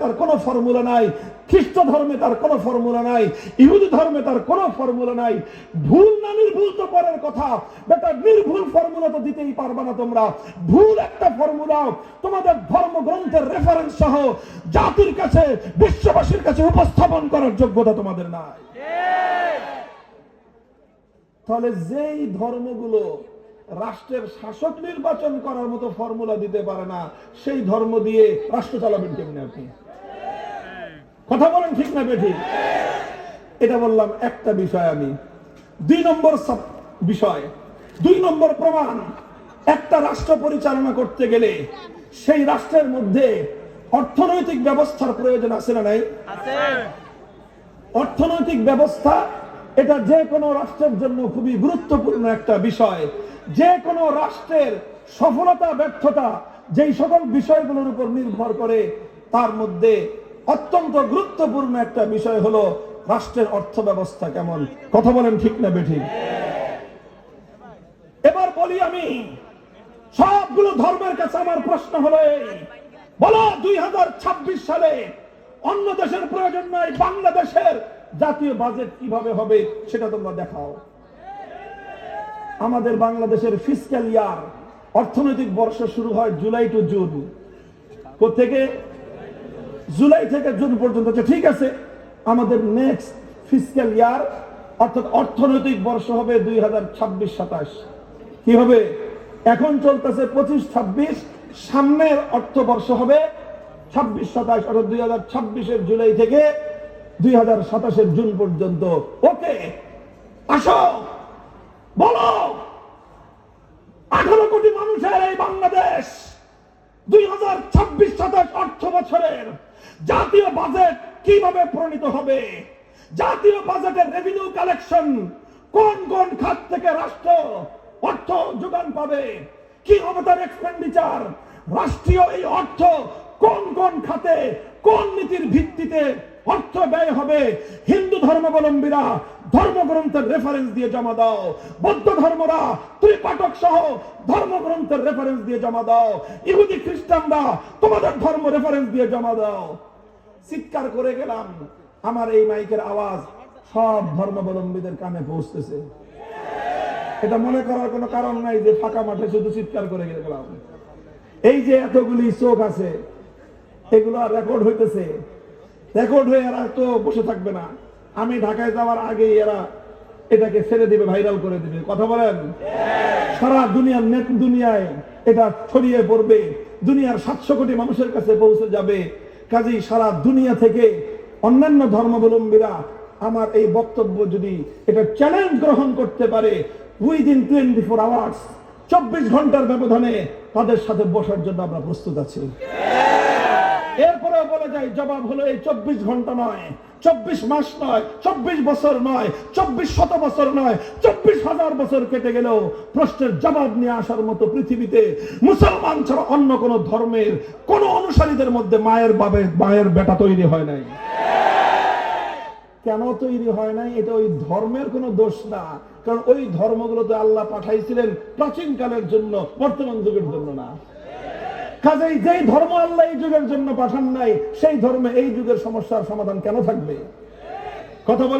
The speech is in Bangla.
তার কোনো ফর্মুলা নাই, খ্রিস্ট ধর্মে তার কোনো ফর্মুলা নাই, ইহুদি ধর্মে তার কোনো ফর্মুলা নাই। ভুল না নির্ভুল তো পরের কথা, বেটা নির্ভুল ফর্মুলা তো দিতেই পারবে না তোমরা। ভুল একটা ফর্মুলা তোমাদের ধর্মগ্রন্থের রেফারেন্স সহ জাতির কাছে, বিশ্ববাসীর কাছে উপস্থাপন করার যোগ্যতা তোমাদের নাই। তাহলে যেই ধর্মগুলো রাষ্ট্রের শাসক নির্বাচন করার মতো ফর্মুলা দিতে পারে না, সেই ধর্ম দিয়ে রাষ্ট্র চালাবেন কেমনি আপনি? কথা বলেন ঠিক না বেঠিক? এটা বললাম একটা বিষয়। আমি 2 নম্বর বিষয়, 2 নম্বর প্রমাণ। একটা রাষ্ট্র পরিচালনা করতে গেলে সেই রাষ্ট্রের মধ্যে অর্থনৈতিক ব্যবস্থার প্রয়োজন আছে না নাই? অর্থনৈতিক ব্যবস্থা এটা যে কোনো রাষ্ট্রের জন্য খুবই গুরুত্বপূর্ণ একটা বিষয়। যে কোনো রাষ্ট্রের সফলতা ব্যর্থতা যেই সকল বিষয়গুলোর উপর নির্ভর করে, তার মধ্যে অত্যন্ত গুরুত্বপূর্ণ একটা বিষয় হলো রাষ্ট্রের অর্থ ব্যবস্থা কেমন। কথা বলেন ঠিক না বেঠিক? এবার বলি আমি, সবগুলো ধর্মের কাছে আমার প্রশ্ন হলো এই, বলো 2026 সালে অন্য দেশের প্রয়োজন নাই, বাংলাদেশের জাতীয় বাজেট কিভাবে হবে সেটা তোমরা দেখাও। আমাদের বাংলাদেশের ফিসক্যাল ইয়ার, অর্থনৈতিক বর্ষ শুরু হয় জুলাই টু জুন। কোথেকে? জুলাই থেকে জুন পর্যন্ত। ঠিক আছে, আমাদের নেক্সট ফিসক্যাল ইয়ার অর্থাৎ অর্থনৈতিক বর্ষ হবে 2026-27। কি হবে? এখন চলতেছে 25-26, সামনের অর্থবর্ষ হবে 26-27, অর্থাৎ 2026-এর জুলাই থেকে 2027-এর জুন পর্যন্ত। ওকে, আসো বলো, 18 কোটি মানুষের এই বাংলাদেশ 2026-27 অর্থ বছরের জাতীয় বাজেট কিভাবে প্রণীত হবে? জাতীয় বাজেটের রেভিনিউ কালেকশন কোন কোন খাত থেকে রাষ্ট্র অর্থ যোগান পাবে? কি হবে তার এক্সপেন্ডিচার? রাষ্ট্রীয় এই অর্থ কোন কোন খাতে, কোন নীতির ভিত্তিতে অর্থ ব্যয় হবে? হিন্দু ধর্মাবলম্বীরা ধর্মগ্রন্থের রেফারেন্স দিয়ে জমা দাও, বৌদ্ধ ধর্মরা ত্রিপাঠক সহ ধর্মগ্রন্থের রেফারেন্স দিয়ে জমা দাও, ইহুদি খ্রিস্টানরা তোমাদের ধর্ম রেফারেন্স দিয়ে জমা দাও। চিৎকার করে গেলাম, আমার এই মাইকের আওয়াজ সব ধর্মাবলম্বীদের কানে পৌঁছতেছে। এটা মনে করার কোনো কারণ নাই যে ফাঁকা মাঠে শুধু চিৎকার করে গেলাম। এই যে এতগুলি চোখ আছে, এগুলো রেকর্ড হইতেছে, রেকর্ড হয়ে এরা তো বসে থাকবে না। আমি ঢাকায় যাওয়ার আগে এরা এটাকে ছেড়ে দিবে, ভাইরাল করে দিবে। কথা বলেন, সারা দুনিয়ার নেট দুনিয়ায় এটা ছড়িয়ে পড়বে, দুনিয়ার 700 কোটি মানুষের কাছে পৌঁছে যাবে। কাজেই সারা দুনিয়া থেকে অন্যান্য ধর্মাবলম্বীরা আমার এই বক্তব্য যদি এটা চ্যালেঞ্জ গ্রহণ করতে পারে, উইদিন 24 আওয়ার্স, 24 ঘন্টার ব্যবধানে তাদের সাথে বসার জন্য আমরা প্রস্তুত আছি। এরপরেও বলে যাই, জবাব হলো এই 24 ঘন্টা নয়, 24 মাস নয়, 24 বছর নয়, 24 শত বছর নয়, 24,000 বছর কেটে গেলেও প্রশ্নের জবাব নিয়ে আসার মতো পৃথিবীতে মুসলমান ছাড়া অন্য কোন ধর্মের কোন অনুসারীদের মধ্যে মায়ের বেটা তৈরি হয় নাই। কেন তৈরি হয় নাই? এটা ওই ধর্মের কোনো দোষ না, কারণ ওই ধর্মগুলোতে আল্লাহ পাঠাইছিলেন প্রাচীন কালের জন্য, বর্তমান যুগের জন্য না। কাজেই যেই ধর্ম আল্লাহ এই যুগের জন্য পাঠান নাই, সেই ধর্মে এই যুগের সমস্যার সমাধান কেন থাকবে? কথা বলে